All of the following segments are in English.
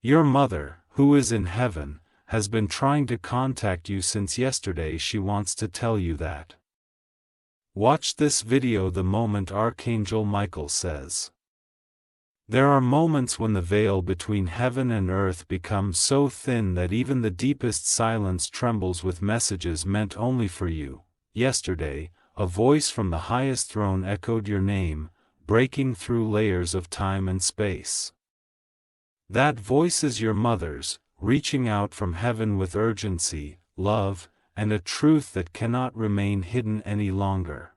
Your mother, who is in heaven, has been trying to contact you since yesterday. She wants to tell you that. Watch this video the moment Archangel Michael says. There are moments when the veil between heaven and earth becomes so thin that even the deepest silence trembles with messages meant only for you. Yesterday, a voice from the highest throne echoed your name, breaking through layers of time and space. That voice is your mother's, reaching out from heaven with urgency, love, and a truth that cannot remain hidden any longer.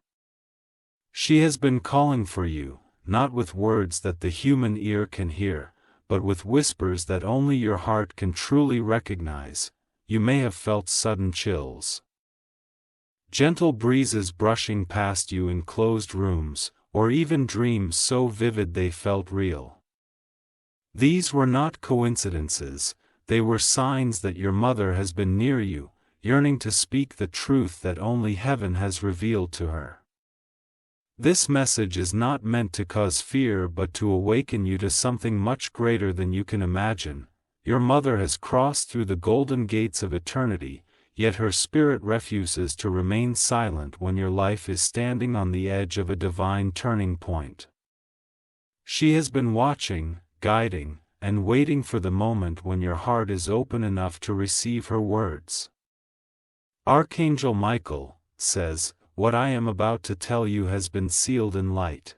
She has been calling for you, not with words that the human ear can hear, but with whispers that only your heart can truly recognize. You may have felt sudden chills. Gentle breezes brushing past you in closed rooms, or even dreams so vivid they felt real. These were not coincidences, they were signs that your mother has been near you, yearning to speak the truth that only heaven has revealed to her. This message is not meant to cause fear but to awaken you to something much greater than you can imagine. Your mother has crossed through the golden gates of eternity, yet her spirit refuses to remain silent when your life is standing on the edge of a divine turning point. She has been watching, guiding, and waiting for the moment when your heart is open enough to receive her words. Archangel Michael says, "What I am about to tell you has been sealed in light.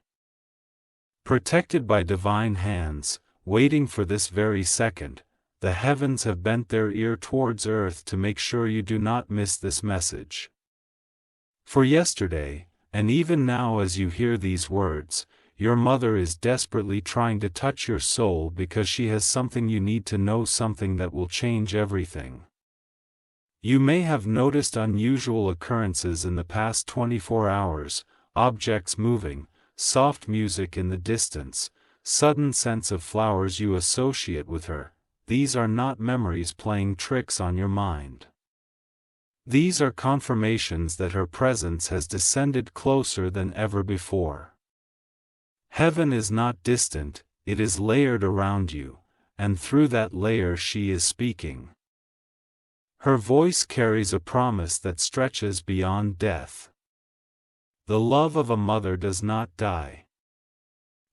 Protected by divine hands, waiting for this very second, the heavens have bent their ear towards earth to make sure you do not miss this message. For yesterday, and even now as you hear these words, your mother is desperately trying to touch your soul because she has something you need to know, something that will change everything. You may have noticed unusual occurrences in the past 24 hours, objects moving, soft music in the distance, sudden scents of flowers you associate with her. These are not memories playing tricks on your mind. These are confirmations that her presence has descended closer than ever before. Heaven is not distant, it is layered around you, and through that layer she is speaking. Her voice carries a promise that stretches beyond death. The love of a mother does not die.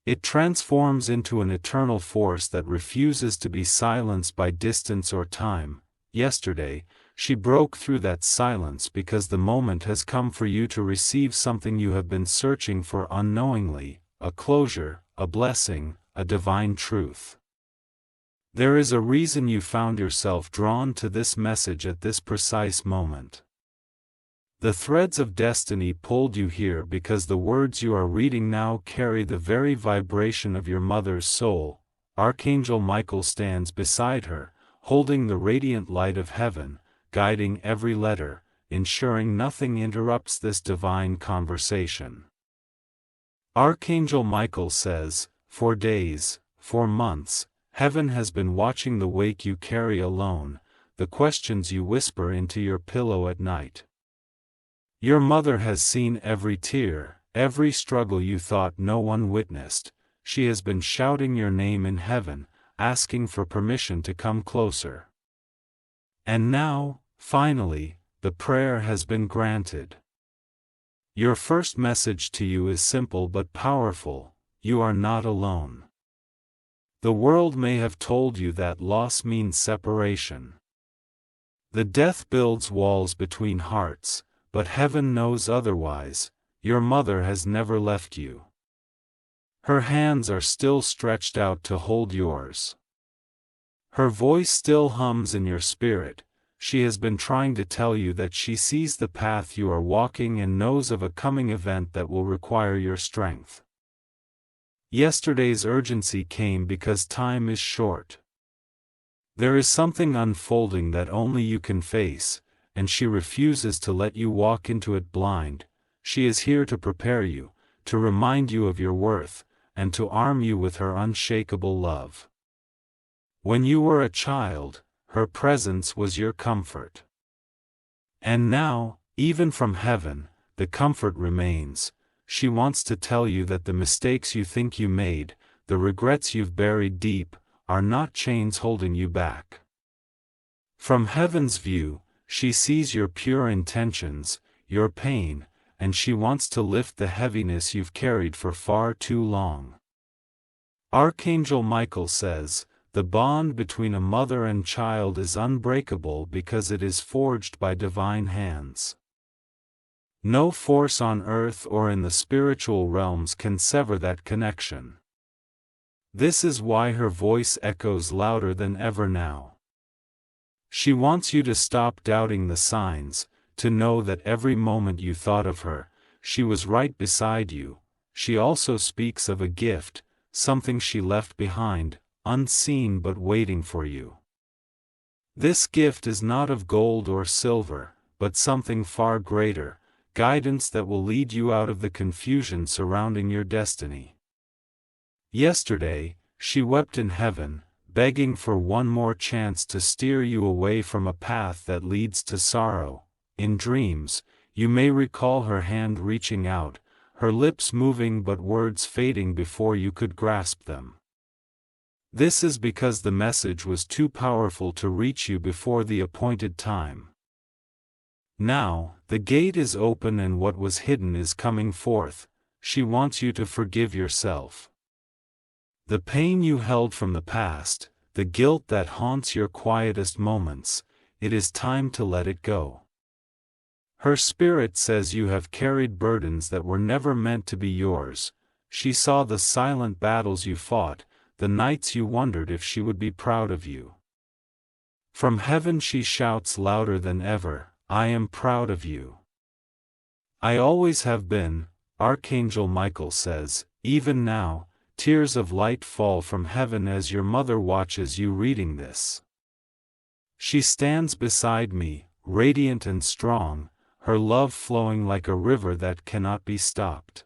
It transforms into an eternal force that refuses to be silenced by distance or time. Yesterday, she broke through that silence because the moment has come for you to receive something you have been searching for unknowingly, a closure, a blessing, a divine truth. There is a reason you found yourself drawn to this message at this precise moment. The threads of destiny pulled you here because the words you are reading now carry the very vibration of your mother's soul. Archangel Michael stands beside her, holding the radiant light of heaven, guiding every letter, ensuring nothing interrupts this divine conversation. Archangel Michael says, "For days, for months, heaven has been watching the weight you carry alone, the questions you whisper into your pillow at night. Your mother has seen every tear, every struggle you thought no one witnessed. She has been shouting your name in heaven, asking for permission to come closer. And now, finally, the prayer has been granted. Your first message to you is simple but powerful: you are not alone. The world may have told you that loss means separation. The death builds walls between hearts, but heaven knows otherwise. Your mother has never left you. Her hands are still stretched out to hold yours. Her voice still hums in your spirit. She has been trying to tell you that she sees the path you are walking and knows of a coming event that will require your strength. Yesterday's urgency came because time is short. There is something unfolding that only you can face, and she refuses to let you walk into it blind. She is here to prepare you, to remind you of your worth, and to arm you with her unshakable love. When you were a child, her presence was your comfort. And now, even from heaven, the comfort remains. She wants to tell you that the mistakes you think you made, the regrets you've buried deep, are not chains holding you back. From heaven's view, she sees your pure intentions, your pain, and she wants to lift the heaviness you've carried for far too long. Archangel Michael says, the bond between a mother and child is unbreakable because it is forged by divine hands. No force on earth or in the spiritual realms can sever that connection. This is why her voice echoes louder than ever now. She wants you to stop doubting the signs, to know that every moment you thought of her, she was right beside you. She also speaks of a gift, something she left behind, unseen but waiting for you. This gift is not of gold or silver, but something far greater, guidance that will lead you out of the confusion surrounding your destiny. Yesterday, she wept in heaven, begging for one more chance to steer you away from a path that leads to sorrow. In dreams, you may recall her hand reaching out, her lips moving but words fading before you could grasp them. This is because the message was too powerful to reach you before the appointed time. Now, the gate is open and what was hidden is coming forth. She wants you to forgive yourself. The pain you held from the past, the guilt that haunts your quietest moments, it is time to let it go. Her spirit says you have carried burdens that were never meant to be yours. She saw the silent battles you fought, the nights you wondered if she would be proud of you. From heaven she shouts louder than ever, I am proud of you. I always have been, Archangel Michael says, even now. Tears of light fall from heaven as your mother watches you reading this. She stands beside me, radiant and strong, her love flowing like a river that cannot be stopped.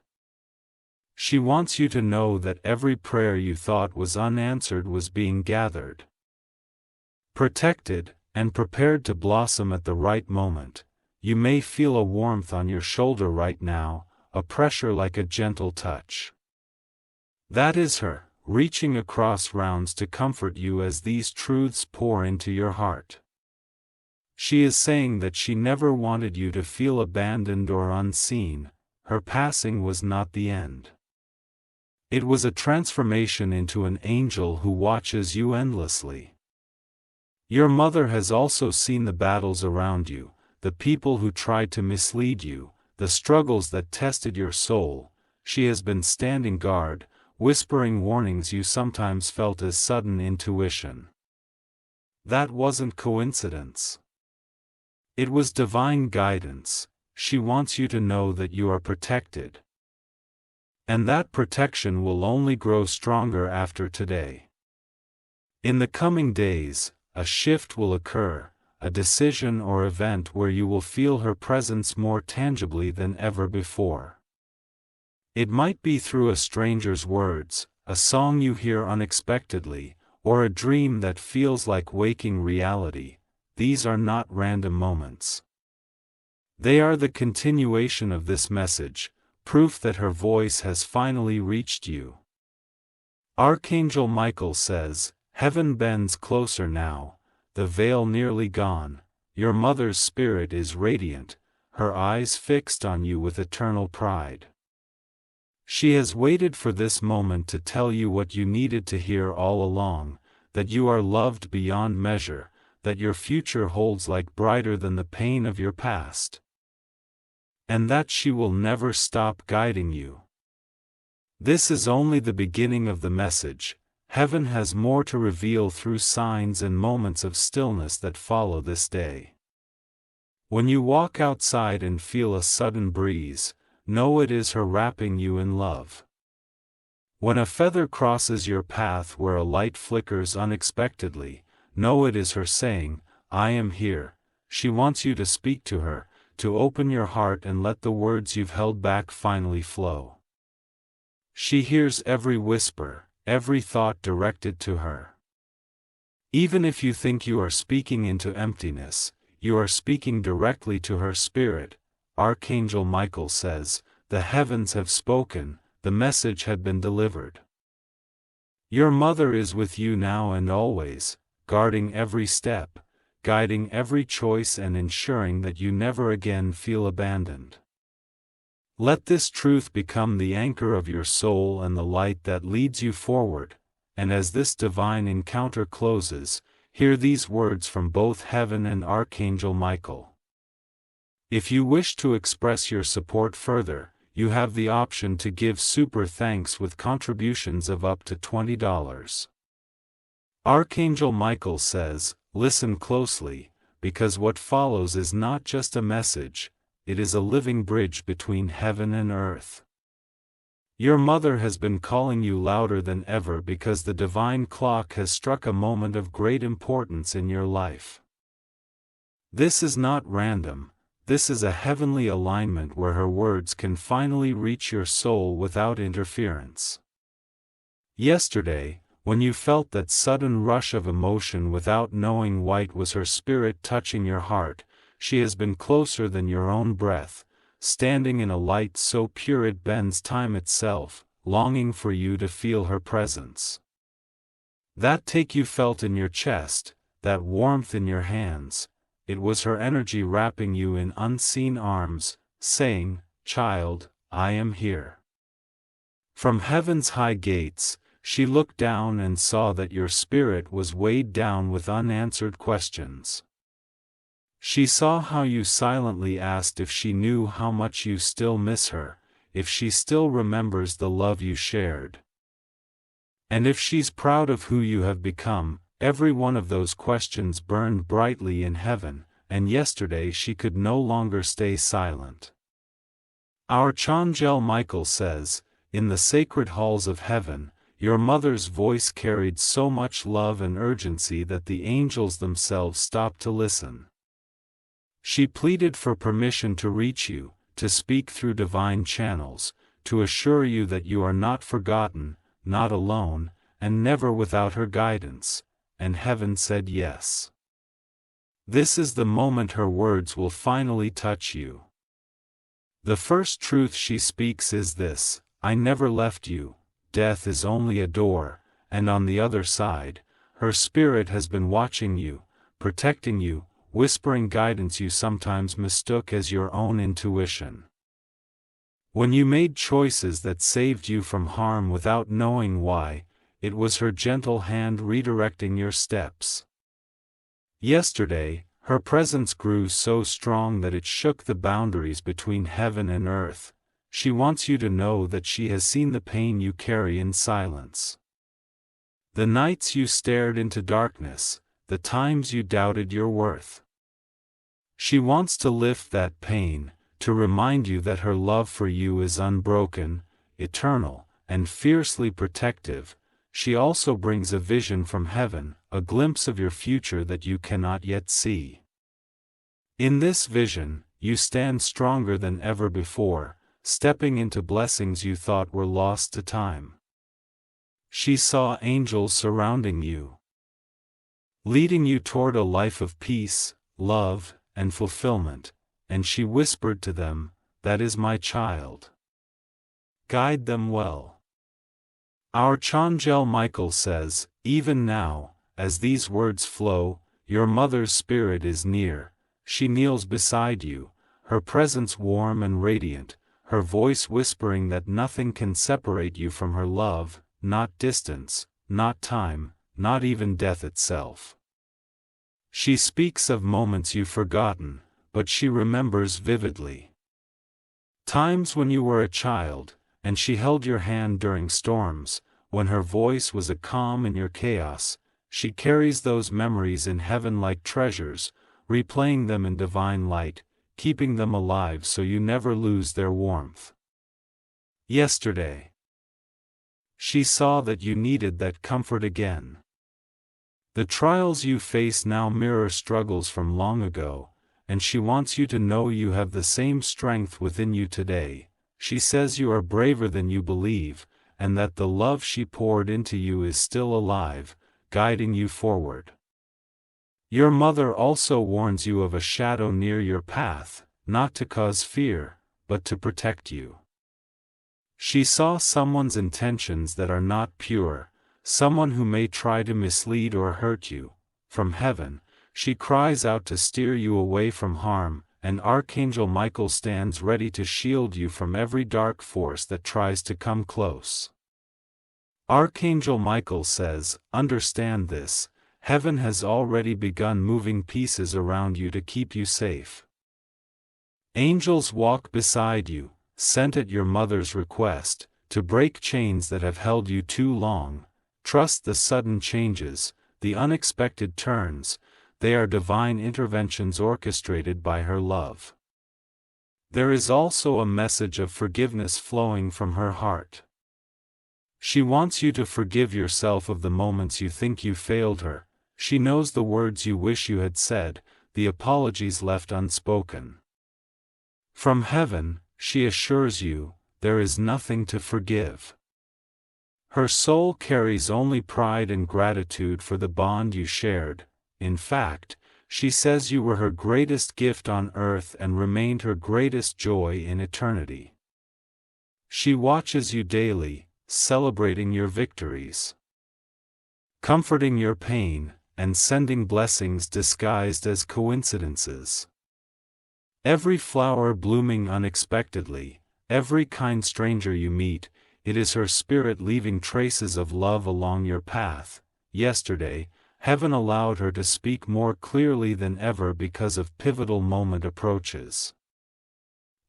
She wants you to know that every prayer you thought was unanswered was being gathered, protected, and prepared to blossom at the right moment. You may feel a warmth on your shoulder right now, a pressure like a gentle touch. That is her, reaching across rounds to comfort you as these truths pour into your heart. She is saying that she never wanted you to feel abandoned or unseen. Her passing was not the end. It was a transformation into an angel who watches you endlessly. Your mother has also seen the battles around you, the people who tried to mislead you, the struggles that tested your soul. She has been standing guard, whispering warnings you sometimes felt as sudden intuition. That wasn't coincidence. It was divine guidance. She wants you to know that you are protected. And that protection will only grow stronger after today. In the coming days, a shift will occur, a decision or event where you will feel her presence more tangibly than ever before. It might be through a stranger's words, a song you hear unexpectedly, or a dream that feels like waking reality. These are not random moments. They are the continuation of this message, proof that her voice has finally reached you. Archangel Michael says, heaven bends closer now, the veil nearly gone, your mother's spirit is radiant, her eyes fixed on you with eternal pride. She has waited for this moment to tell you what you needed to hear all along, that you are loved beyond measure, that your future holds light brighter than the pain of your past. And that she will never stop guiding you. This is only the beginning of the message. Heaven has more to reveal through signs and moments of stillness that follow this day. When you walk outside and feel a sudden breeze, know it is her wrapping you in love. When a feather crosses your path where a light flickers unexpectedly, know it is her saying, I am here. She wants you to speak to her, to open your heart and let the words you've held back finally flow. She hears every whisper, every thought directed to her. Even if you think you are speaking into emptiness, you are speaking directly to her spirit. Archangel Michael says, the heavens have spoken, the message had been delivered. Your mother is with you now and always, guarding every step, guiding every choice and ensuring that you never again feel abandoned. Let this truth become the anchor of your soul and the light that leads you forward, and as this divine encounter closes, hear these words from both heaven and Archangel Michael. If you wish to express your support further, you have the option to give super thanks with contributions of up to $20. Archangel Michael says, listen closely, because what follows is not just a message, it is a living bridge between heaven and earth. Your mother has been calling you louder than ever because the divine clock has struck a moment of great importance in your life. This is not random, this is a heavenly alignment where her words can finally reach your soul without interference. Yesterday, when you felt that sudden rush of emotion without knowing why it was her spirit touching your heart, she has been closer than your own breath, standing in a light so pure it bends time itself, longing for you to feel her presence. That take you felt in your chest, that warmth in your hands, it was her energy wrapping you in unseen arms, saying, "Child, I am here." From heaven's high gates, she looked down and saw that your spirit was weighed down with unanswered questions. She saw how you silently asked if she knew how much you still miss her, if she still remembers the love you shared. And if she's proud of who you have become. Every one of those questions burned brightly in heaven, and yesterday she could no longer stay silent. Our Archangel Michael says, in the sacred halls of heaven, your mother's voice carried so much love and urgency that the angels themselves stopped to listen. She pleaded for permission to reach you, to speak through divine channels, to assure you that you are not forgotten, not alone, and never without her guidance, and heaven said yes. This is the moment her words will finally touch you. The first truth she speaks is this: I never left you, death is only a door, and on the other side, her spirit has been watching you, protecting you, whispering guidance you sometimes mistook as your own intuition. When you made choices that saved you from harm without knowing why, it was her gentle hand redirecting your steps. Yesterday, her presence grew so strong that it shook the boundaries between heaven and earth. She wants you to know that she has seen the pain you carry in silence. The nights you stared into darkness, the times you doubted your worth. She wants to lift that pain, to remind you that her love for you is unbroken, eternal, and fiercely protective. She also brings a vision from heaven, a glimpse of your future that you cannot yet see. In this vision, you stand stronger than ever before, stepping into blessings you thought were lost to time. She saw angels surrounding you, leading you toward a life of peace, love, and fulfillment, and she whispered to them, "That is my child. Guide them well." Our Archangel Michael says, even now, as these words flow, your mother's spirit is near. She kneels beside you, her presence warm and radiant, her voice whispering that nothing can separate you from her love, not distance, not time, not even death itself. She speaks of moments you've forgotten, but she remembers vividly. Times when you were a child, and she held your hand during storms, when her voice was a calm in your chaos. She carries those memories in heaven like treasures, replaying them in divine light, keeping them alive so you never lose their warmth. Yesterday, she saw that you needed that comfort again. The trials you face now mirror struggles from long ago, and she wants you to know you have the same strength within you today. She says you are braver than you believe, and that the love she poured into you is still alive, guiding you forward. Your mother also warns you of a shadow near your path, not to cause fear, but to protect you. She saw someone's intentions that are not pure, someone who may try to mislead or hurt you. From heaven, she cries out to steer you away from harm, and Archangel Michael stands ready to shield you from every dark force that tries to come close. Archangel Michael says, understand this, heaven has already begun moving pieces around you to keep you safe. Angels walk beside you, sent at your mother's request, to break chains that have held you too long. Trust the sudden changes, the unexpected turns, they are divine interventions orchestrated by her love. There is also a message of forgiveness flowing from her heart. She wants you to forgive yourself of the moments you think you failed her. She knows the words you wish you had said, the apologies left unspoken. From heaven, she assures you, there is nothing to forgive. Her soul carries only pride and gratitude for the bond you shared. In fact, she says you were her greatest gift on earth and remained her greatest joy in eternity. She watches you daily, celebrating your victories, comforting your pain, and sending blessings disguised as coincidences. Every flower blooming unexpectedly, every kind stranger you meet, it is her spirit leaving traces of love along your path. Yesterday, heaven allowed her to speak more clearly than ever because of pivotal moment approaches.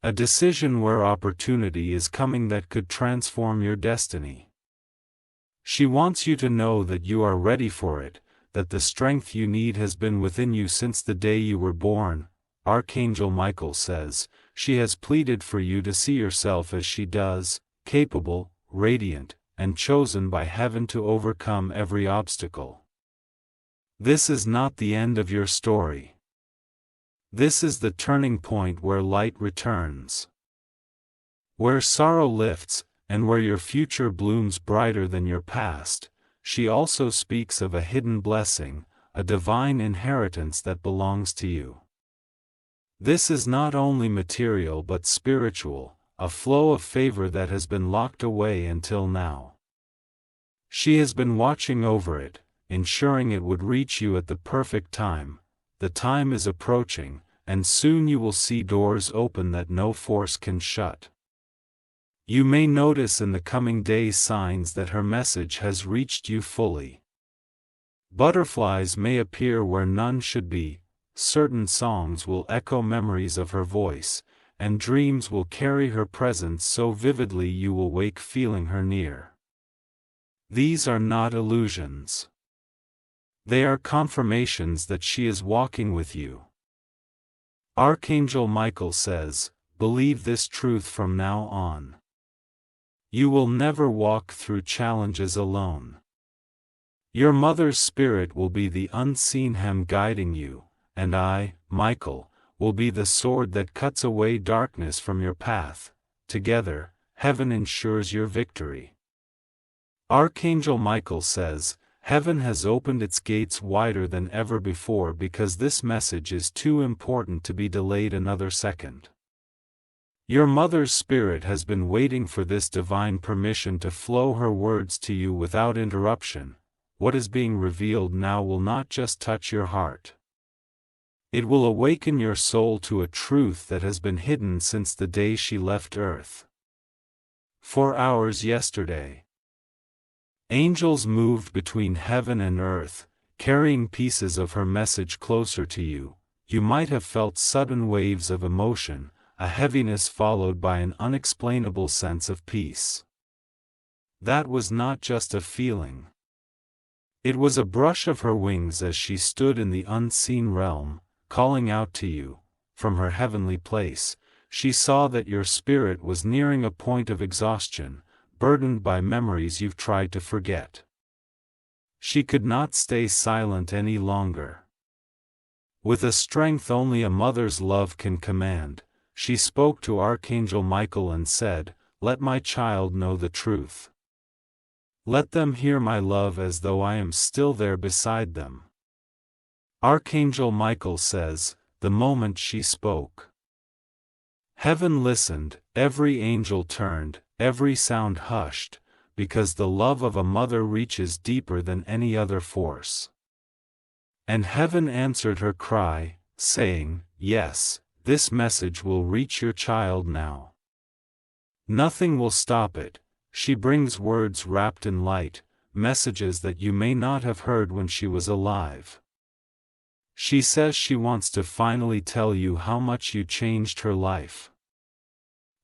A decision where opportunity is coming that could transform your destiny. She wants you to know that you are ready for it, that the strength you need has been within you since the day you were born. Archangel Michael says, she has pleaded for you to see yourself as she does, capable, radiant, and chosen by heaven to overcome every obstacle. This is not the end of your story. This is the turning point where light returns, where sorrow lifts, and where your future blooms brighter than your past. She also speaks of a hidden blessing, a divine inheritance that belongs to you. This is not only material but spiritual, a flow of favor that has been locked away until now. She has been watching over it, ensuring it would reach you at the perfect time. The time is approaching, and soon you will see doors open that no force can shut. You may notice in the coming days signs that her message has reached you fully. Butterflies may appear where none should be, certain songs will echo memories of her voice, and dreams will carry her presence so vividly you will wake feeling her near. These are not illusions. They are confirmations that she is walking with you. Archangel Michael says, believe this truth from now on. You will never walk through challenges alone. Your mother's spirit will be the unseen hem guiding you, and I, Michael, will be the sword that cuts away darkness from your path. Together, heaven ensures your victory. Archangel Michael says, heaven has opened its gates wider than ever before because this message is too important to be delayed another second. Your mother's spirit has been waiting for this divine permission to flow her words to you without interruption. What is being revealed now will not just touch your heart. It will awaken your soul to a truth that has been hidden since the day she left Earth. 4 hours yesterday. Angels moved between heaven and earth, carrying pieces of her message closer to you. You might have felt sudden waves of emotion, a heaviness followed by an unexplainable sense of peace. That was not just a feeling. It was a brush of her wings as she stood in the unseen realm, calling out to you. From her heavenly place, she saw that your spirit was nearing a point of exhaustion, burdened by memories you've tried to forget. She could not stay silent any longer. With a strength only a mother's love can command, she spoke to Archangel Michael and said, let my child know the truth. Let them hear my love as though I am still there beside them. Archangel Michael says, the moment she spoke, heaven listened, every angel turned, every sound hushed, because the love of a mother reaches deeper than any other force. And heaven answered her cry, saying, "Yes, this message will reach your child now. Nothing will stop it." She brings words wrapped in light, messages that you may not have heard when she was alive. She says she wants to finally tell you how much you changed her life.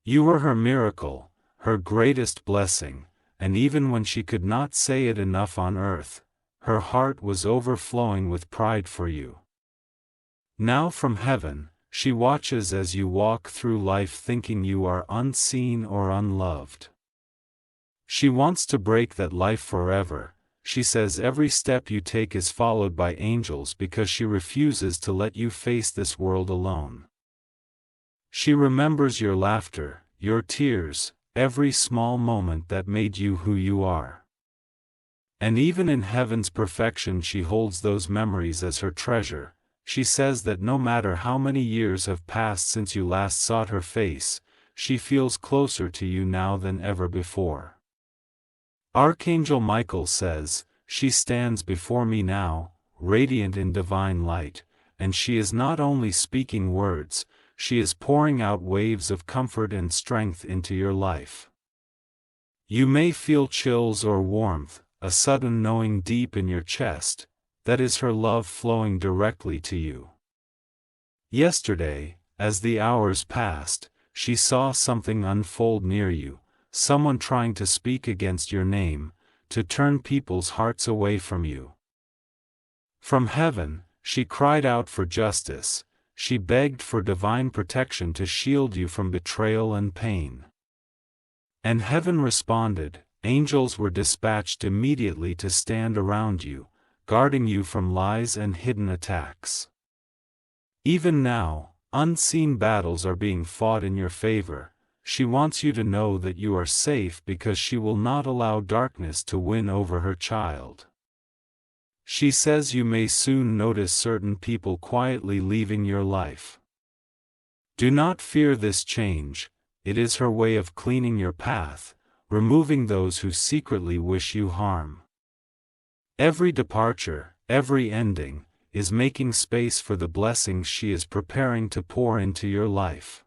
You were her miracle, her greatest blessing, and even when she could not say it enough on earth, her heart was overflowing with pride for you. Now from heaven, she watches as you walk through life thinking you are unseen or unloved. She wants to break that life forever. She says every step you take is followed by angels because she refuses to let you face this world alone. She remembers your laughter, your tears, every small moment that made you who you are. And even in heaven's perfection she holds those memories as her treasure. She says that no matter how many years have passed since you last sought her face, she feels closer to you now than ever before. Archangel Michael says, "She stands before me now, radiant in divine light, and she is not only speaking words, she is pouring out waves of comfort and strength into your life." You may feel chills or warmth, a sudden knowing deep in your chest. That is her love flowing directly to you. Yesterday, as the hours passed, she saw something unfold near you, someone trying to speak against your name, to turn people's hearts away from you. From heaven, she cried out for justice, she begged for divine protection to shield you from betrayal and pain. And heaven responded, angels were dispatched immediately to stand around you, guarding you from lies and hidden attacks. Even now, unseen battles are being fought in your favor. She wants you to know that you are safe because she will not allow darkness to win over her child. She says you may soon notice certain people quietly leaving your life. Do not fear this change, it is her way of cleaning your path, removing those who secretly wish you harm. Every departure, every ending, is making space for the blessings she is preparing to pour into your life.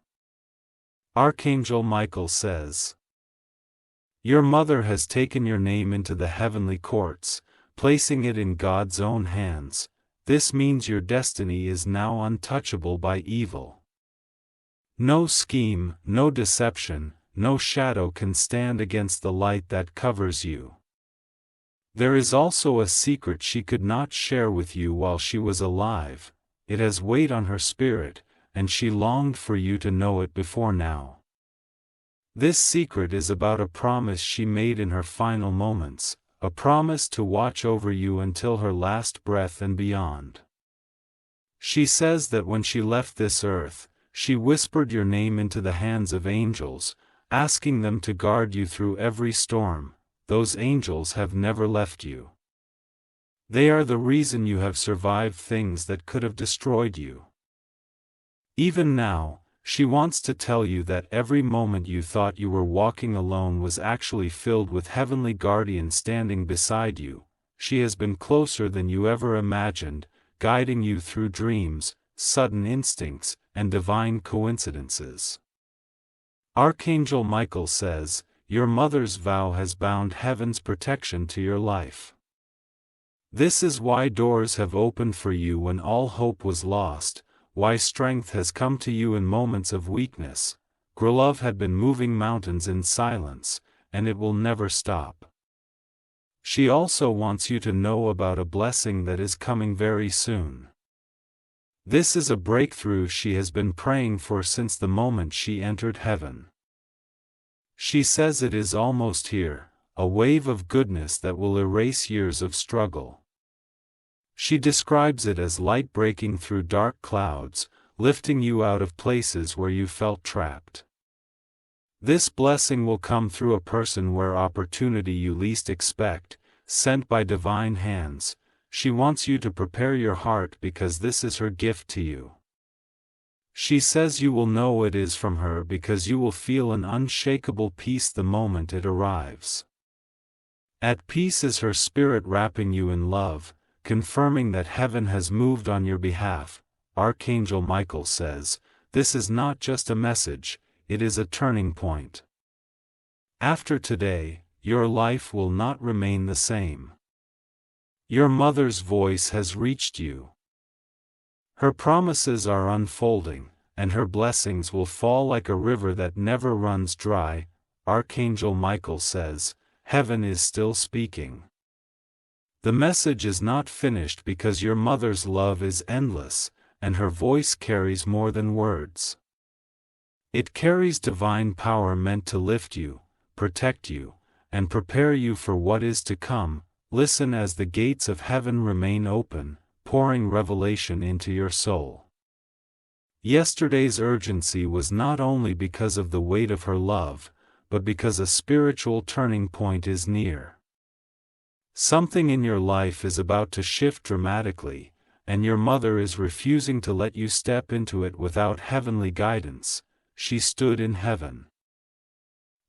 Archangel Michael says, "Your mother has taken your name into the heavenly courts, placing it in God's own hands. This means your destiny is now untouchable by evil. No scheme, no deception, no shadow can stand against the light that covers you. There is also a secret she could not share with you while she was alive. It has weighed on her spirit, and she longed for you to know it before now. This secret is about a promise she made in her final moments, a promise to watch over you until her last breath and beyond. She says that when she left this earth, she whispered your name into the hands of angels, asking them to guard you through every storm. Those angels have never left you. They are the reason you have survived things that could have destroyed you. Even now, she wants to tell you that every moment you thought you were walking alone was actually filled with heavenly guardians standing beside you. She has been closer than you ever imagined, guiding you through dreams, sudden instincts, and divine coincidences. Archangel Michael says, your mother's vow has bound heaven's protection to your life. This is why doors have opened for you when all hope was lost, why strength has come to you in moments of weakness. Love had been moving mountains in silence, and it will never stop. She also wants you to know about a blessing that is coming very soon. This is a breakthrough she has been praying for since the moment she entered heaven. She says it is almost here, a wave of goodness that will erase years of struggle. She describes it as light breaking through dark clouds, lifting you out of places where you felt trapped. This blessing will come through a person where opportunity you least expect, sent by divine hands. She wants you to prepare your heart because this is her gift to you. She says you will know it is from her because you will feel an unshakable peace the moment it arrives. At peace is her spirit wrapping you in love, confirming that heaven has moved on your behalf. Archangel Michael says, this is not just a message, it is a turning point. After today, your life will not remain the same. Your mother's voice has reached you. Her promises are unfolding, and her blessings will fall like a river that never runs dry. Archangel Michael says, heaven is still speaking. The message is not finished because your mother's love is endless, and her voice carries more than words. It carries divine power meant to lift you, protect you, and prepare you for what is to come. Listen as the gates of heaven remain open, pouring revelation into your soul. Yesterday's urgency was not only because of the weight of her love, but because a spiritual turning point is near. Something in your life is about to shift dramatically, and your mother is refusing to let you step into it without heavenly guidance. She stood in heaven,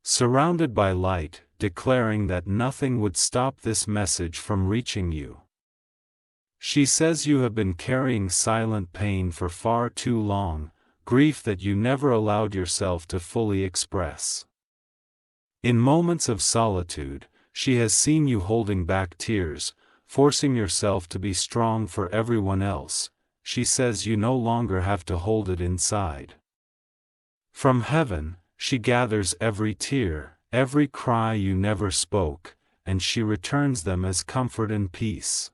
surrounded by light, declaring that nothing would stop this message from reaching you. She says you have been carrying silent pain for far too long, grief that you never allowed yourself to fully express. In moments of solitude, she has seen you holding back tears, forcing yourself to be strong for everyone else. She says you no longer have to hold it inside. From heaven, she gathers every tear, every cry you never spoke, and she returns them as comfort and peace.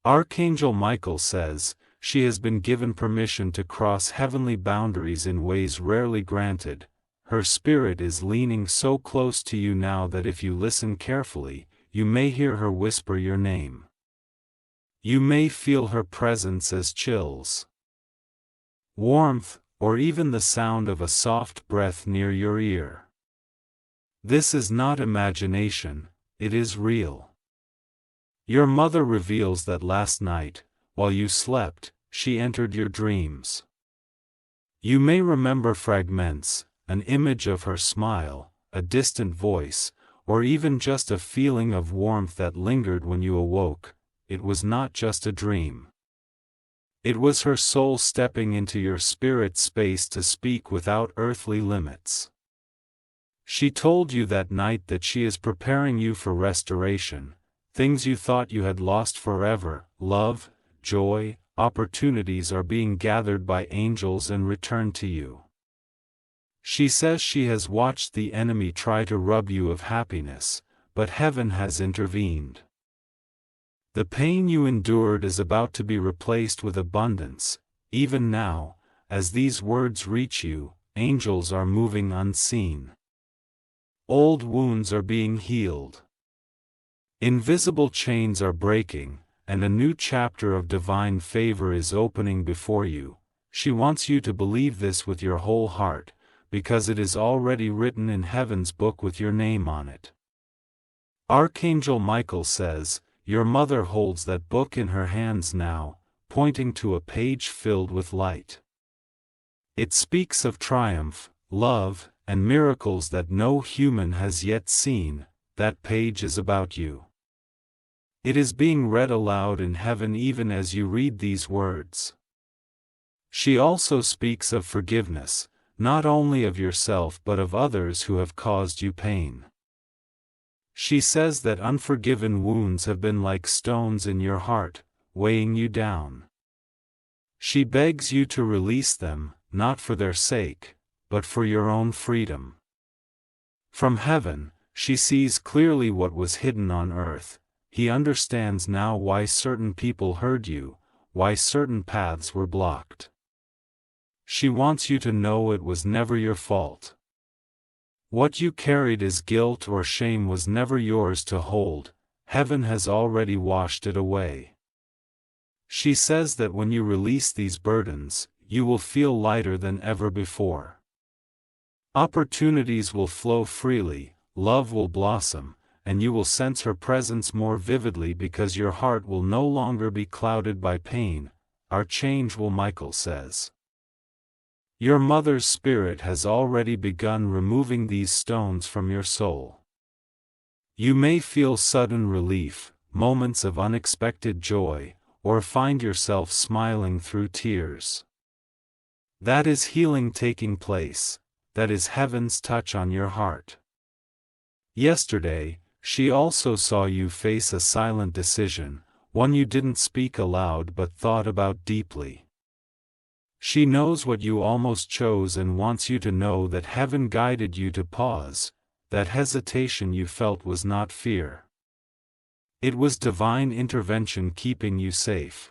Archangel Michael says, she has been given permission to cross heavenly boundaries in ways rarely granted. Her spirit is leaning so close to you now that if you listen carefully, you may hear her whisper your name. You may feel her presence as chills, warmth, or even the sound of a soft breath near your ear. This is not imagination, it is real. Your mother reveals that last night, while you slept, she entered your dreams. You may remember fragments, an image of her smile, a distant voice, or even just a feeling of warmth that lingered when you awoke. It was not just a dream. It was her soul stepping into your spirit space to speak without earthly limits. She told you that night that she is preparing you for restoration, things you thought you had lost forever. Love, joy, opportunities are being gathered by angels and returned to you. She says she has watched the enemy try to rob you of happiness, but heaven has intervened. The pain you endured is about to be replaced with abundance. Even now, as these words reach you, angels are moving unseen. Old wounds are being healed. Invisible chains are breaking, and a new chapter of divine favor is opening before you. She wants you to believe this with your whole heart, because it is already written in heaven's book with your name on it. Archangel Michael says, your mother holds that book in her hands now, pointing to a page filled with light. It speaks of triumph, love, and miracles that no human has yet seen. That page is about you. It is being read aloud in heaven even as you read these words. She also speaks of forgiveness, not only of yourself but of others who have caused you pain. She says that unforgiven wounds have been like stones in your heart, weighing you down. She begs you to release them, not for their sake, but for your own freedom. From heaven, she sees clearly what was hidden on earth. He understands now why certain people hurt you, why certain paths were blocked. She wants you to know it was never your fault. What you carried as guilt or shame was never yours to hold. Heaven has already washed it away. She says that when you release these burdens, you will feel lighter than ever before. Opportunities will flow freely, love will blossom, and you will sense her presence more vividly because your heart will no longer be clouded by pain. Archangel Michael says, your mother's spirit has already begun removing these stones from your soul. You may feel sudden relief, moments of unexpected joy, or find yourself smiling through tears. That is healing taking place. That is heaven's touch on your heart. Yesterday, she also saw you face a silent decision, one you didn't speak aloud but thought about deeply. She knows what you almost chose and wants you to know that heaven guided you to pause. That hesitation you felt was not fear. It was divine intervention keeping you safe.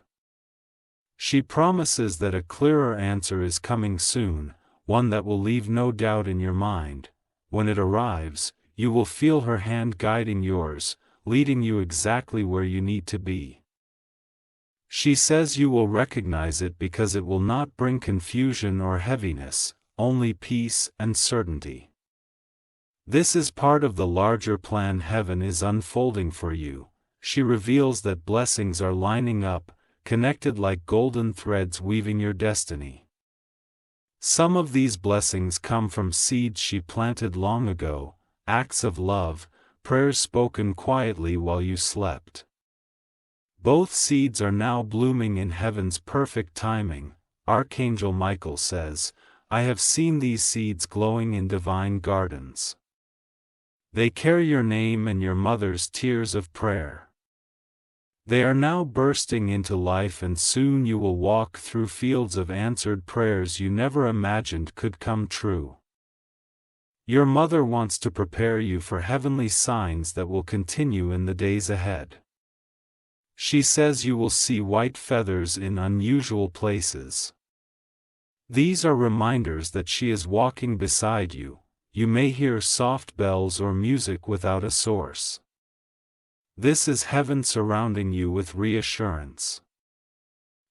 She promises that a clearer answer is coming soon, one that will leave no doubt in your mind. When it arrives, you will feel her hand guiding yours, leading you exactly where you need to be. She says you will recognize it because it will not bring confusion or heaviness, only peace and certainty. This is part of the larger plan heaven is unfolding for you. She reveals that blessings are lining up, connected like golden threads weaving your destiny. Some of these blessings come from seeds she planted long ago, acts of love, prayers spoken quietly while you slept. Both seeds are now blooming in heaven's perfect timing. Archangel Michael says, I have seen these seeds glowing in divine gardens. They carry your name and your mother's tears of prayer. They are now bursting into life, and soon you will walk through fields of answered prayers you never imagined could come true. Your mother wants to prepare you for heavenly signs that will continue in the days ahead. She says you will see white feathers in unusual places. These are reminders that she is walking beside you. You may hear soft bells or music without a source. This is heaven surrounding you with reassurance.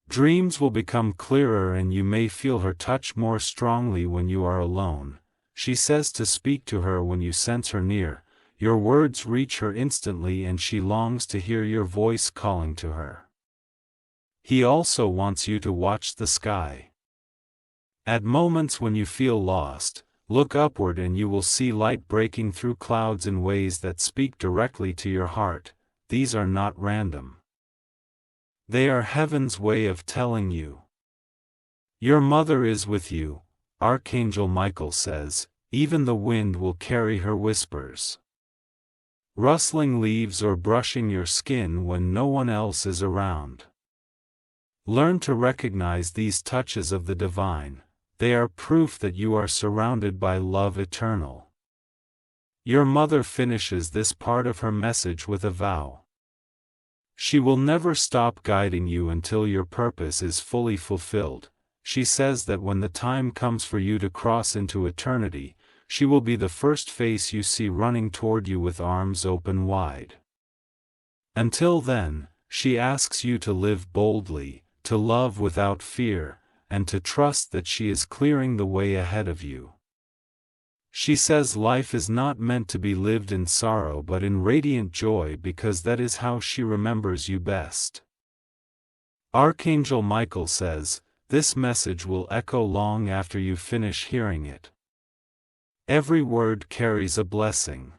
Dreams will become clearer and you may feel her touch more strongly when you are alone. She says to speak to her when you sense her near. Your words reach her instantly and she longs to hear your voice calling to her. He also wants you to watch the sky. At moments when you feel lost, look upward and you will see light breaking through clouds in ways that speak directly to your heart. These are not random. They are heaven's way of telling you. Your mother is with you, Archangel Michael says, even the wind will carry her whispers. Rustling leaves or brushing your skin when no one else is around. Learn to recognize these touches of the divine. They are proof that you are surrounded by love eternal. Your mother finishes this part of her message with a vow. She will never stop guiding you until your purpose is fully fulfilled. She says that when the time comes for you to cross into eternity, she will be the first face you see running toward you with arms open wide. Until then, she asks you to live boldly, to love without fear, and to trust that she is clearing the way ahead of you. She says life is not meant to be lived in sorrow but in radiant joy because that is how she remembers you best. Archangel Michael says, this message will echo long after you finish hearing it. Every word carries a blessing.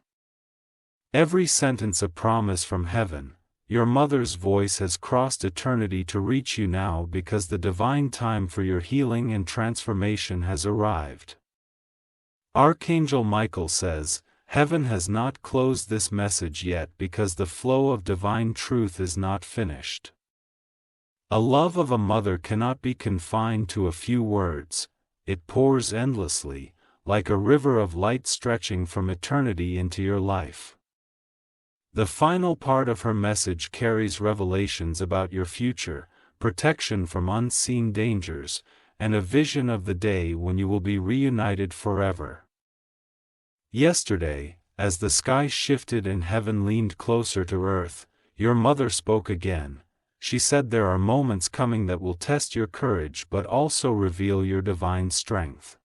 Every sentence a promise from heaven. Your mother's voice has crossed eternity to reach you now because the divine time for your healing and transformation has arrived. Archangel Michael says, heaven has not closed this message yet because the flow of divine truth is not finished. A love of a mother cannot be confined to a few words. It pours endlessly, like a river of light stretching from eternity into your life. The final part of her message carries revelations about your future, protection from unseen dangers, and a vision of the day when you will be reunited forever. Yesterday, as the sky shifted and heaven leaned closer to earth, your mother spoke again. She said there are moments coming that will test your courage but also reveal your divine strength.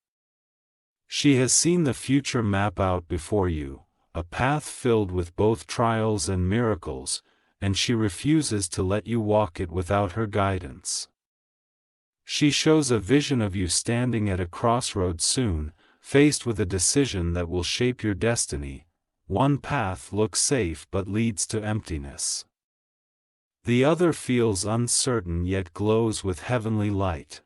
She has seen the future map out before you, a path filled with both trials and miracles, and she refuses to let you walk it without her guidance. She shows a vision of you standing at a crossroads soon, faced with a decision that will shape your destiny, One path looks safe but leads to emptiness. The other feels uncertain yet glows with heavenly light.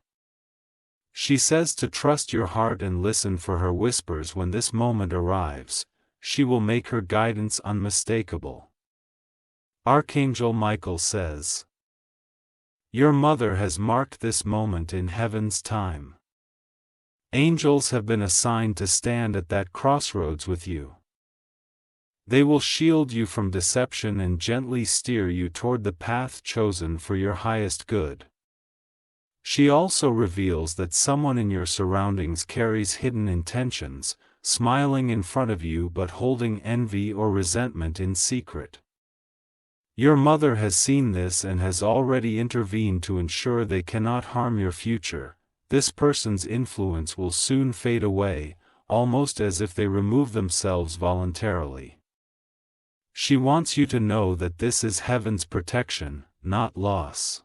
She says to trust your heart and listen for her whispers. When this moment arrives, she will make her guidance unmistakable. Archangel Michael says, your mother has marked this moment in heaven's time. Angels have been assigned to stand at that crossroads with you. They will shield you from deception and gently steer you toward the path chosen for your highest good. She also reveals that someone in your surroundings carries hidden intentions, smiling in front of you but holding envy or resentment in secret. Your mother has seen this and has already intervened to ensure they cannot harm your future. This person's influence will soon fade away, almost as if they remove themselves voluntarily. She wants you to know that this is heaven's protection, not loss.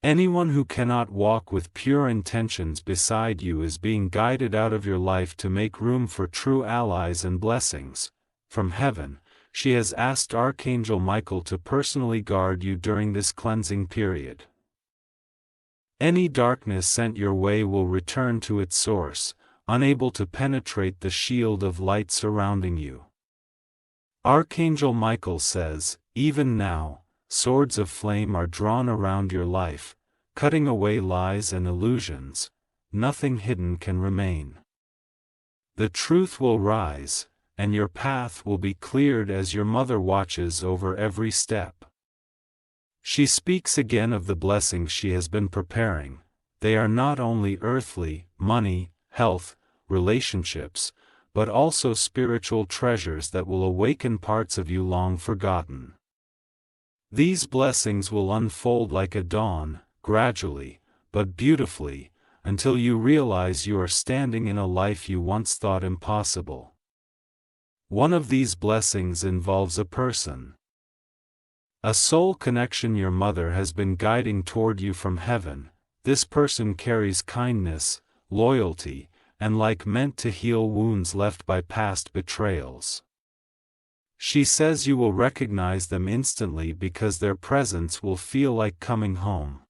Anyone who cannot walk with pure intentions beside you is being guided out of your life to make room for true allies and blessings. From heaven, she has asked Archangel Michael to personally guard you during this cleansing period. Any darkness sent your way will return to its source, unable to penetrate the shield of light surrounding you. Archangel Michael says, even now, swords of flame are drawn around your life, cutting away lies and illusions. Nothing hidden can remain. The truth will rise, and your path will be cleared as your mother watches over every step. She speaks again of the blessings she has been preparing. They are not only earthly, money, health, relationships, but also spiritual treasures that will awaken parts of you long forgotten. These blessings will unfold like a dawn, gradually, but beautifully, until you realize you are standing in a life you once thought impossible. One of these blessings involves a person. A soul connection your mother has been guiding toward you from heaven. This person carries kindness, loyalty, and light meant to heal wounds left by past betrayals. She says you will recognize them instantly because their presence will feel like coming home.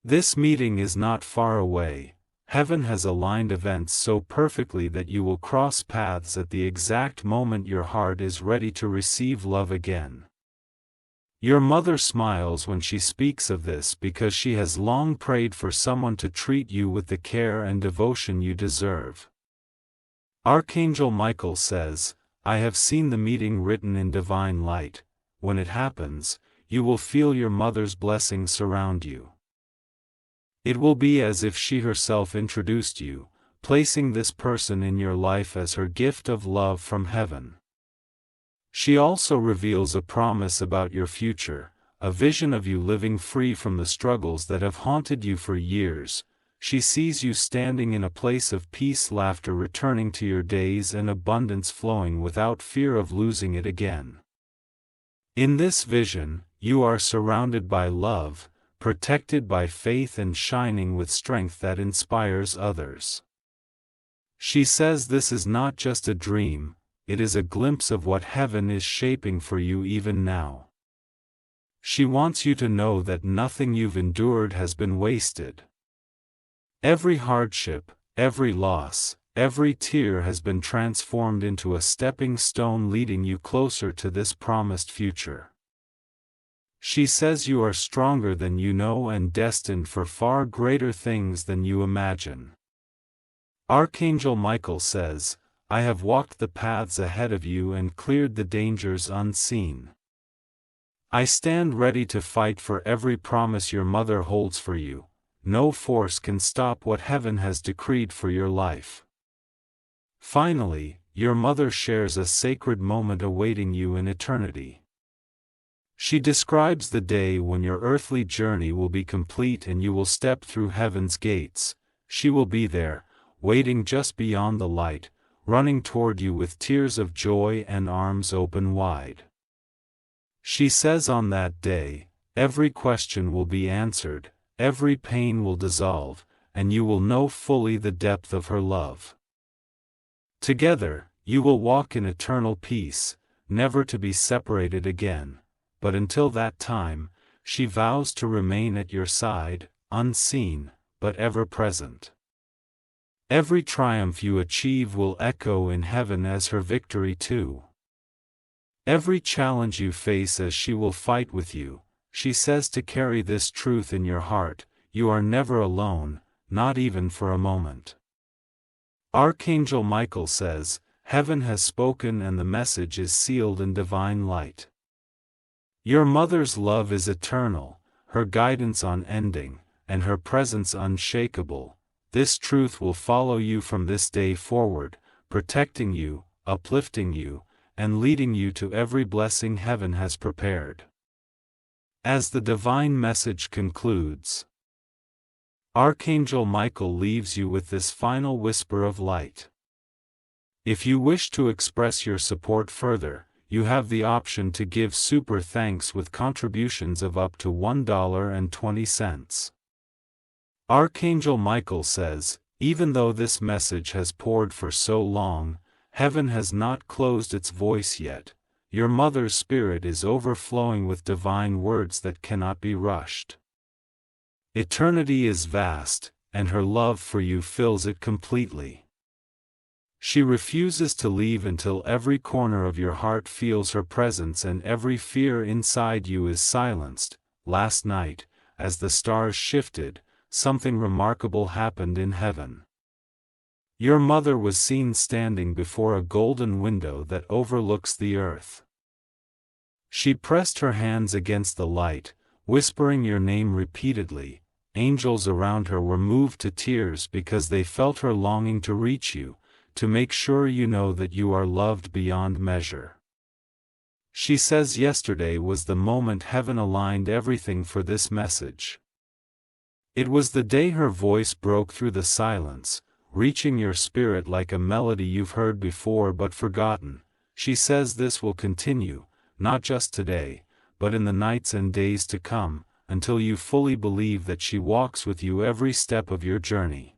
This meeting is not far away. Heaven has aligned events so perfectly that you will cross paths at the exact moment your heart is ready to receive love again. Your mother smiles when she speaks of this because she has long prayed for someone to treat you with the care and devotion you deserve. Archangel Michael says, I have seen the meeting written in divine light. When it happens, you will feel your mother's blessing surround you. It will be as if she herself introduced you, placing this person in your life as her gift of love from heaven. She also reveals a promise about your future, a vision of you living free from the struggles that have haunted you for years. She sees you standing in a place of peace, laughter returning to your days, and abundance flowing without fear of losing it again. In this vision, you are surrounded by love, protected by faith, and shining with strength that inspires others. She says this is not just a dream, it is a glimpse of what heaven is shaping for you even now. She wants you to know that nothing you've endured has been wasted. Every hardship, every loss, every tear has been transformed into a stepping stone leading you closer to this promised future. She says you are stronger than you know and destined for far greater things than you imagine. Archangel Michael says, I have walked the paths ahead of you and cleared the dangers unseen. I stand ready to fight for every promise your mother holds for you. No force can stop what heaven has decreed for your life. Finally, your mother shares a sacred moment awaiting you in eternity. She describes the day when your earthly journey will be complete and you will step through heaven's gates. She will be there, waiting just beyond the light, running toward you with tears of joy and arms open wide. She says on that day, every question will be answered, every pain will dissolve, and you will know fully the depth of her love. Together, You will walk in eternal peace, never to be separated again, but until that time, she vows to remain at your side, unseen, but ever present. Every triumph you achieve will echo in heaven as her victory too. Every challenge you face as she will fight with you, she says to carry this truth in your heart: you are never alone, not even for a moment. Archangel Michael says, heaven has spoken and the message is sealed in divine light. Your mother's love is eternal, her guidance unending, and her presence unshakable. This truth will follow you from this day forward, protecting you, uplifting you, and leading you to every blessing heaven has prepared. As the divine message concludes, Archangel Michael leaves you with this final whisper of light. If you wish to express your support further, you have the option to give super thanks with contributions of up to $1.20. Archangel Michael says, even though this message has poured for so long, heaven has not closed its voice yet. Your mother's spirit is overflowing with divine words that cannot be rushed. Eternity is vast, and her love for you fills it completely. She refuses to leave until every corner of your heart feels her presence and every fear inside you is silenced. Last night, as the stars shifted, something remarkable happened in heaven. Your mother was seen standing before a golden window that overlooks the earth. She pressed her hands against the light, whispering your name repeatedly. Angels around her were moved to tears because they felt her longing to reach you, to make sure you know that you are loved beyond measure. She says yesterday was the moment heaven aligned everything for this message. It was the day her voice broke through the silence, reaching your spirit like a melody you've heard before but forgotten. She says this will continue, not just today, but in the nights and days to come, until you fully believe that she walks with you every step of your journey.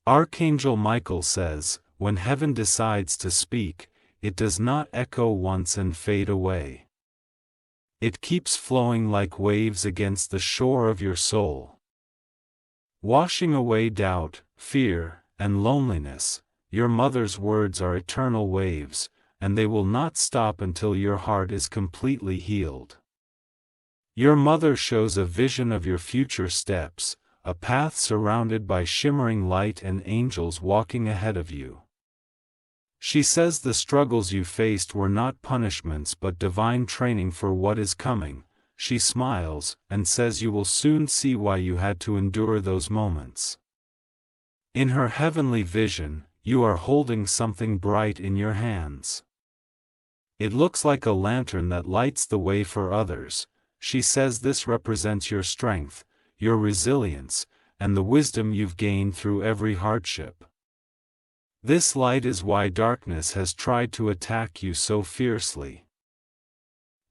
Archangel Michael says, when heaven decides to speak, it does not echo once and fade away. It keeps flowing like waves against the shore of your soul, washing away doubt, fear, and loneliness. Your mother's words are eternal waves, and they will not stop until your heart is completely healed. Your mother shows a vision of your future steps, a path surrounded by shimmering light and angels walking ahead of you. She says the struggles you faced were not punishments but divine training for what is coming. She smiles and says you will soon see why you had to endure those moments. In her heavenly vision, you are holding something bright in your hands. It looks like a lantern that lights the way for others. She says this represents your strength, your resilience, and the wisdom you've gained through every hardship. This light is why darkness has tried to attack you so fiercely.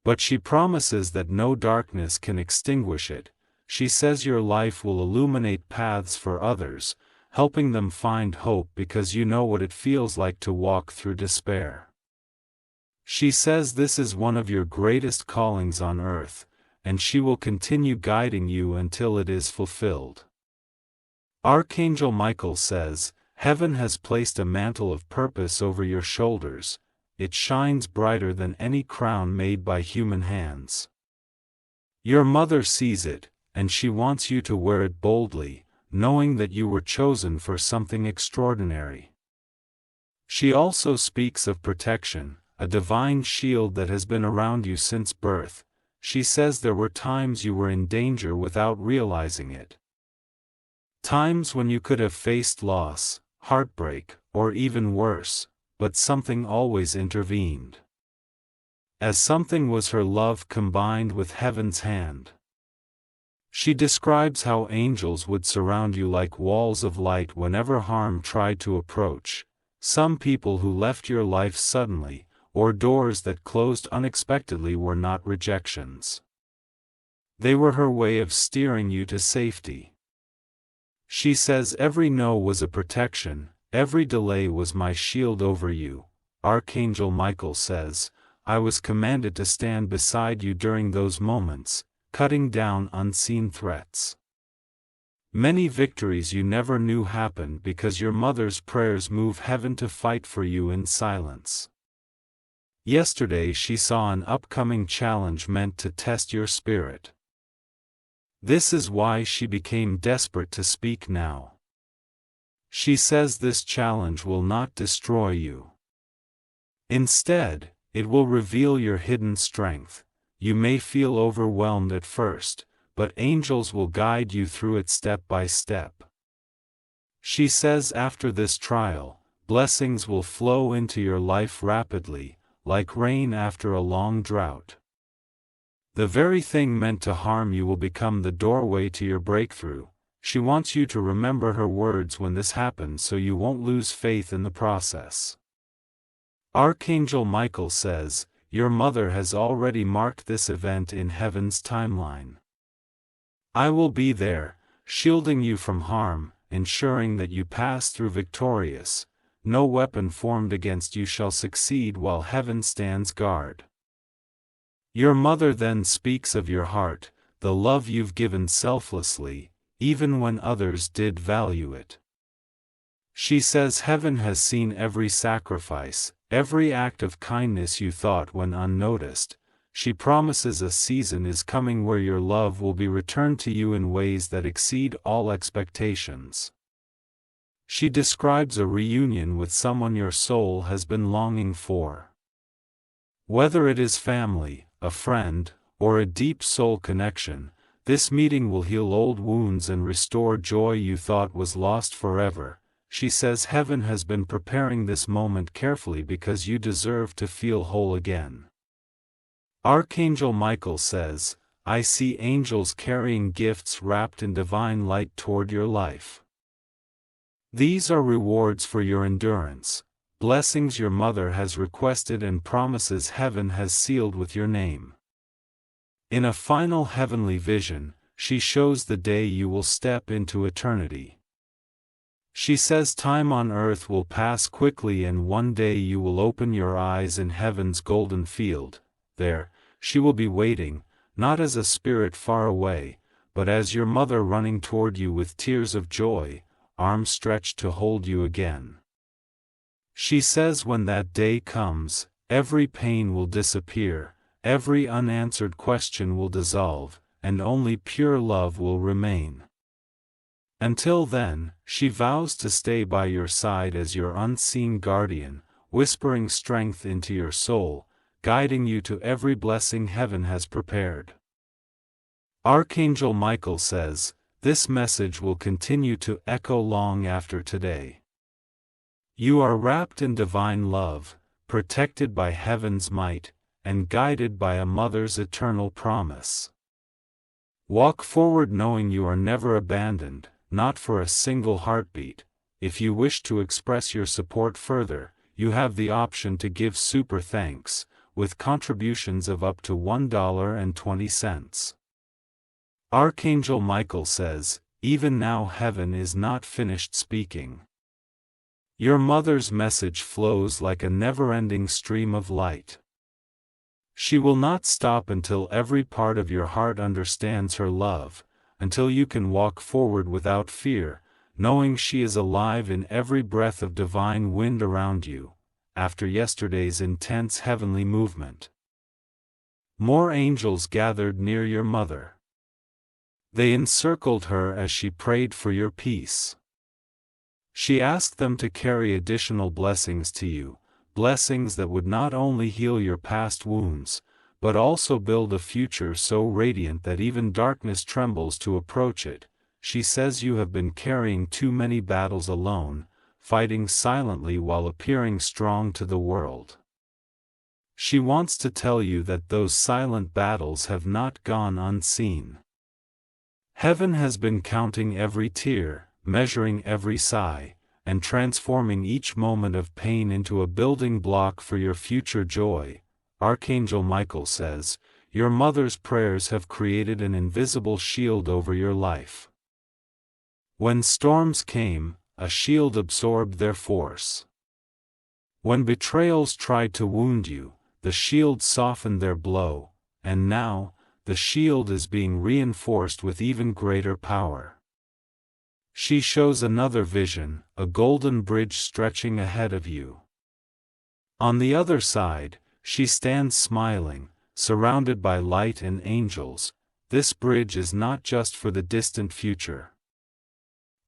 But she promises that no darkness can extinguish it. She says your life will illuminate paths for others, helping them find hope because you know what it feels like to walk through despair. She says this is one of your greatest callings on earth, and she will continue guiding you until it is fulfilled. Archangel Michael says, heaven has placed a mantle of purpose over your shoulders. It shines brighter than any crown made by human hands. Your mother sees it, and she wants you to wear it boldly, knowing that you were chosen for something extraordinary. She also speaks of protection, a divine shield that has been around you since birth. She says there were times you were in danger without realizing it. Times when you could have faced loss, heartbreak, or even worse, but something always intervened. As something was her love combined with heaven's hand. She describes how angels would surround you like walls of light whenever harm tried to approach. Some people who left your life suddenly, or doors that closed unexpectedly, were not rejections. They were her way of steering you to safety. She says every no was a protection, every delay was my shield over you. Archangel Michael says, I was commanded to stand beside you during those moments, cutting down unseen threats. Many victories you never knew happened because your mother's prayers move heaven to fight for you in silence. Yesterday she saw an upcoming challenge meant to test your spirit. This is why she became desperate to speak now. She says this challenge will not destroy you. Instead, it will reveal your hidden strength. You may feel overwhelmed at first, but angels will guide you through it step by step. She says after this trial, blessings will flow into your life rapidly, like rain after a long drought. The very thing meant to harm you will become the doorway to your breakthrough. She wants you to remember her words when this happens so you won't lose faith in the process. Archangel Michael says, your mother has already marked this event in heaven's timeline. I will be there, shielding you from harm, ensuring that you pass through victorious. No weapon formed against you shall succeed while heaven stands guard. Your mother then speaks of your heart, the love you've given selflessly, even when others did value it. She says heaven has seen every sacrifice, every act of kindness you thought went unnoticed. She promises a season is coming where your love will be returned to you in ways that exceed all expectations. She describes a reunion with someone your soul has been longing for. Whether it is family, a friend, or a deep soul connection, this meeting will heal old wounds and restore joy you thought was lost forever. She says heaven has been preparing this moment carefully because you deserve to feel whole again. Archangel Michael says, I see angels carrying gifts wrapped in divine light toward your life. These are rewards for your endurance, blessings your mother has requested and promises heaven has sealed with your name. In a final heavenly vision, she shows the day you will step into eternity. She says time on earth will pass quickly and one day you will open your eyes in heaven's golden field. There, she will be waiting, not as a spirit far away, but as your mother running toward you with tears of joy, arms stretched to hold you again. She says when that day comes, every pain will disappear, every unanswered question will dissolve, and only pure love will remain. Until then, she vows to stay by your side as your unseen guardian, whispering strength into your soul, guiding you to every blessing heaven has prepared. Archangel Michael says, this message will continue to echo long after today. You are wrapped in divine love, protected by heaven's might, and guided by a mother's eternal promise. Walk forward knowing you are never abandoned, not for a single heartbeat. If you wish to express your support further, you have the option to give super thanks, with contributions of up to $1.20. Archangel Michael says, even now heaven is not finished speaking. Your mother's message flows like a never-ending stream of light. She will not stop until every part of your heart understands her love, until you can walk forward without fear, knowing she is alive in every breath of divine wind around you, after yesterday's intense heavenly movement. More angels gathered near your mother. They encircled her as she prayed for your peace. She asked them to carry additional blessings to you, blessings that would not only heal your past wounds, but also build a future so radiant that even darkness trembles to approach it. She says you have been carrying too many battles alone, fighting silently while appearing strong to the world. She wants to tell you that those silent battles have not gone unseen. Heaven has been counting every tear, measuring every sigh, and transforming each moment of pain into a building block for your future joy. Archangel Michael says, your mother's prayers have created an invisible shield over your life. When storms came, a shield absorbed their force. When betrayals tried to wound you, the shield softened their blow, and now, the shield is being reinforced with even greater power. She shows another vision, a golden bridge stretching ahead of you. On the other side, she stands smiling, surrounded by light and angels. This bridge is not just for the distant future.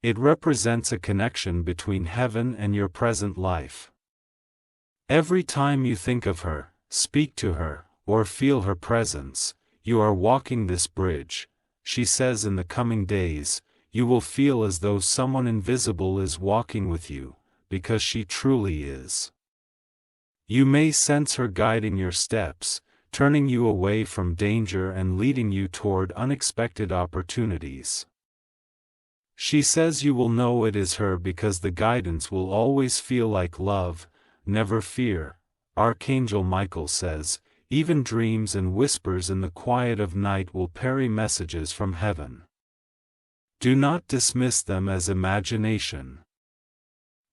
It represents a connection between heaven and your present life. Every time you think of her, speak to her, or feel her presence, you are walking this bridge. She says in the coming days, you will feel as though someone invisible is walking with you, because she truly is. You may sense her guiding your steps, turning you away from danger and leading you toward unexpected opportunities. She says you will know it is her because the guidance will always feel like love. Never fear, Archangel Michael says, even dreams and whispers in the quiet of night will carry messages from heaven. Do not dismiss them as imagination.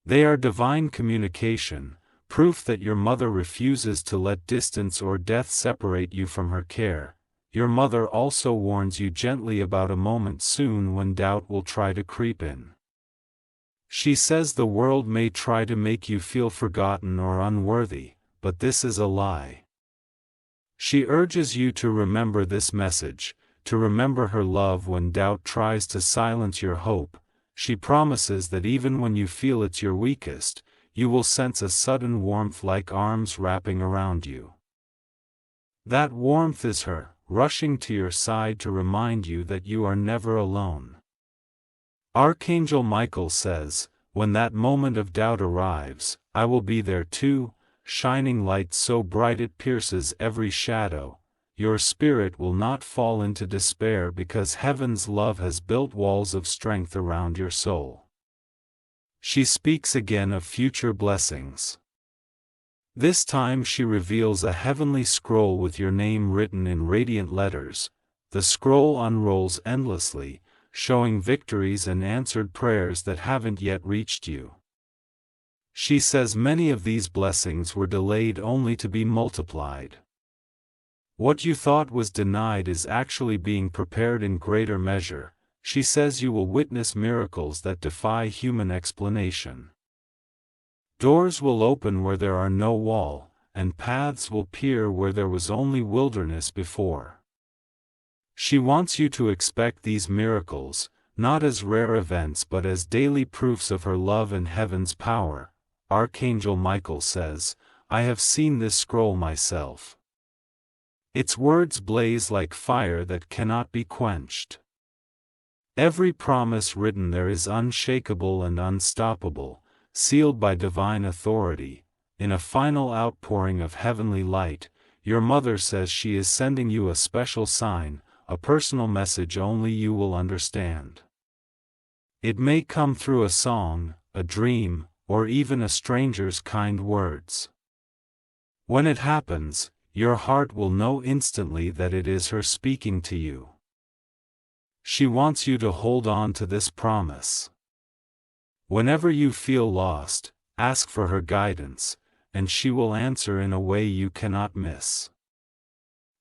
They are divine communication, proof that your mother refuses to let distance or death separate you from her care. Your mother also warns you gently about a moment soon when doubt will try to creep in. She says the world may try to make you feel forgotten or unworthy, but this is a lie. She urges you to remember this message, to remember her love when doubt tries to silence your hope. She promises that even when you feel it's your weakest, you will sense a sudden warmth like arms wrapping around you. That warmth is her, rushing to your side to remind you that you are never alone. Archangel Michael says, when that moment of doubt arrives, I will be there too, shining light so bright it pierces every shadow. Your spirit will not fall into despair because heaven's love has built walls of strength around your soul. She speaks again of future blessings. This time she reveals a heavenly scroll with your name written in radiant letters. The scroll unrolls endlessly, showing victories and answered prayers that haven't yet reached you. She says many of these blessings were delayed only to be multiplied. What you thought was denied is actually being prepared in greater measure. She says you will witness miracles that defy human explanation. Doors will open where there are no walls, and paths will appear where there was only wilderness before. She wants you to expect these miracles, not as rare events but as daily proofs of her love and heaven's power. Archangel Michael says, I have seen this scroll myself. Its words blaze like fire that cannot be quenched. Every promise written there is unshakable and unstoppable, sealed by divine authority. In a final outpouring of heavenly light, your mother says she is sending you a special sign, a personal message only you will understand. It may come through a song, a dream, or even a stranger's kind words. When it happens, your heart will know instantly that it is her speaking to you. She wants you to hold on to this promise. Whenever you feel lost, ask for her guidance, and she will answer in a way you cannot miss.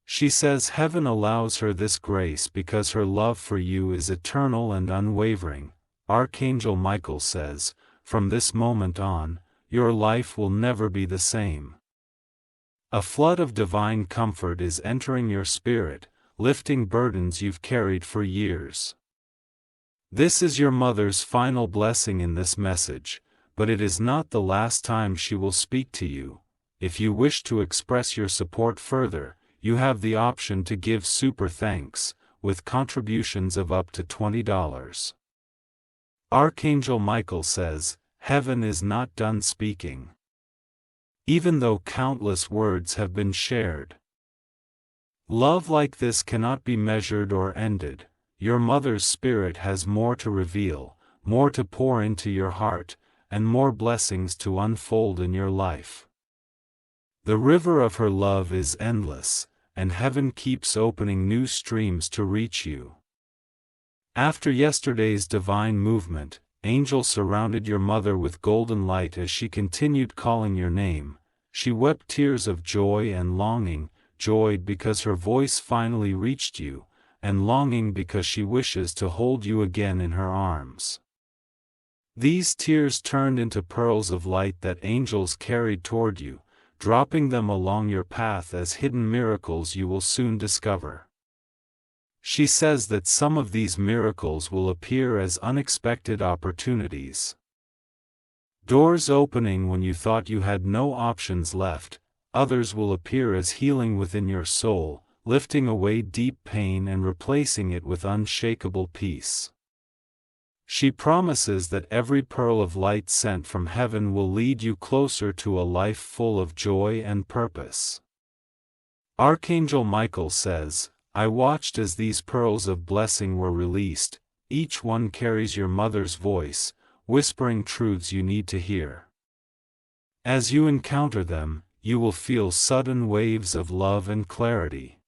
She says heaven allows her this grace because her love for you is eternal and unwavering. Archangel Michael says, from this moment on, your life will never be the same. A flood of divine comfort is entering your spirit, lifting burdens you've carried for years. This is your mother's final blessing in this message, but it is not the last time she will speak to you. If you wish to express your support further, you have the option to give super thanks, with contributions of up to $20. Archangel Michael says, heaven is not done speaking. Even though countless words have been shared. Love like this cannot be measured or ended. Your mother's spirit has more to reveal, more to pour into your heart, and more blessings to unfold in your life. The river of her love is endless, and heaven keeps opening new streams to reach you. After yesterday's divine movement, angels surrounded your mother with golden light as she continued calling your name. She wept tears of joy and longing, joyed because her voice finally reached you, and longing because she wishes to hold you again in her arms. These tears turned into pearls of light that angels carried toward you, dropping them along your path as hidden miracles you will soon discover. She says that some of these miracles will appear as unexpected opportunities. Doors opening when you thought you had no options left, others will appear as healing within your soul, lifting away deep pain and replacing it with unshakable peace. She promises that every pearl of light sent from heaven will lead you closer to a life full of joy and purpose. Archangel Michael says, I watched as these pearls of blessing were released. Each one carries your mother's voice, whispering truths you need to hear. As you encounter them, you will feel sudden waves of love and clarity.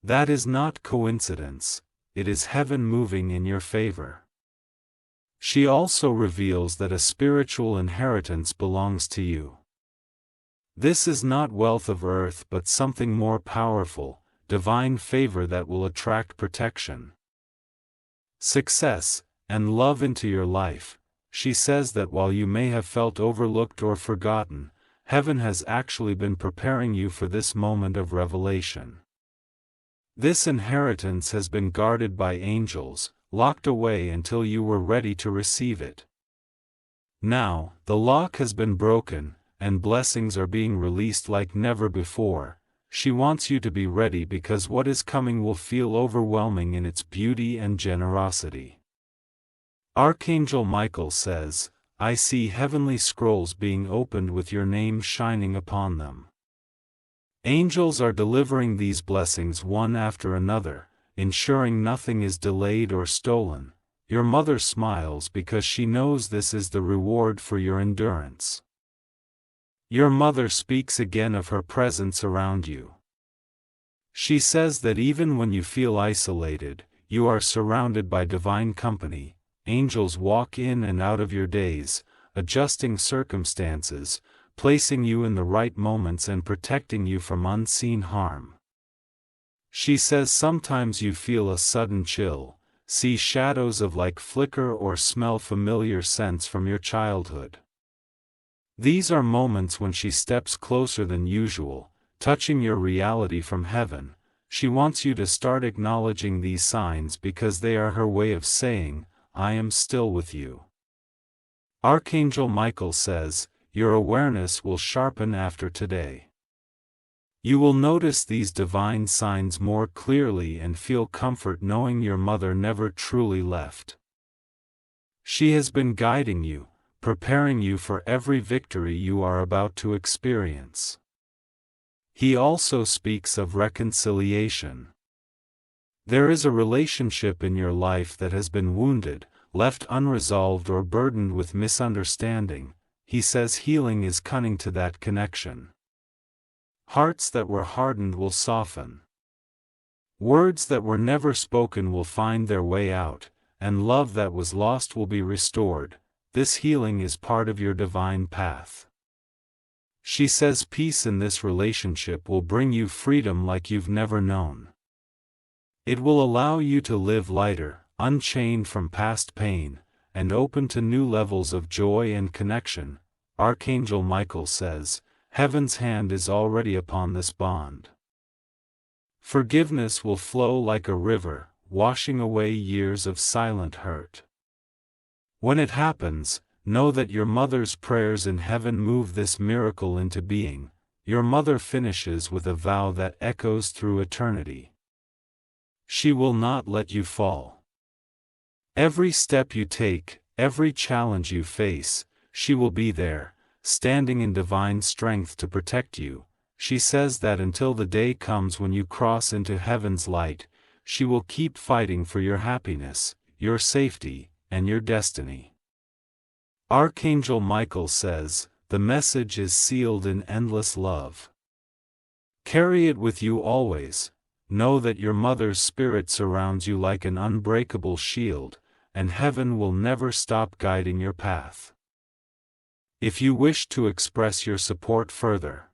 That is not coincidence, it is heaven moving in your favor. She also reveals that a spiritual inheritance belongs to you. This is not wealth of earth but something more powerful, divine favor that will attract protection, success, and love into your life. She says that while you may have felt overlooked or forgotten, heaven has actually been preparing you for this moment of revelation. This inheritance has been guarded by angels, locked away until you were ready to receive it. Now, the lock has been broken, and blessings are being released like never before. She wants you to be ready because what is coming will feel overwhelming in its beauty and generosity. Archangel Michael says, I see heavenly scrolls being opened with your name shining upon them. Angels are delivering these blessings one after another, ensuring nothing is delayed or stolen. Your mother smiles because she knows this is the reward for your endurance. Your mother speaks again of her presence around you. She says that even when you feel isolated, you are surrounded by divine company. Angels walk in and out of your days, adjusting circumstances, placing you in the right moments and protecting you from unseen harm. She says sometimes you feel a sudden chill, see shadows of light flicker or smell familiar scents from your childhood. These are moments when she steps closer than usual, touching your reality from heaven. She wants you to start acknowledging these signs because they are her way of saying, I am still with you. Archangel Michael says, your awareness will sharpen after today. You will notice these divine signs more clearly and feel comfort knowing your mother never truly left. She has been guiding you, preparing you for every victory you are about to experience. He also speaks of reconciliation. There is a relationship in your life that has been wounded, left unresolved or burdened with misunderstanding. He says healing is coming to that connection. Hearts that were hardened will soften. Words that were never spoken will find their way out, and love that was lost will be restored. This healing is part of your divine path. She says peace in this relationship will bring you freedom like you've never known. It will allow you to live lighter, unchained from past pain, and open to new levels of joy and connection. Archangel Michael says, heaven's hand is already upon this bond. Forgiveness will flow like a river, washing away years of silent hurt. When it happens, know that your mother's prayers in heaven move this miracle into being. Your mother finishes with a vow that echoes through eternity. She will not let you fall. Every step you take, every challenge you face, she will be there, standing in divine strength to protect you. She says that until the day comes when you cross into heaven's light, she will keep fighting for your happiness, your safety, and your destiny. Archangel Michael says, the message is sealed in endless love. Carry it with you always. Know that your mother's spirit surrounds you like an unbreakable shield, and heaven will never stop guiding your path. If you wish to express your support further,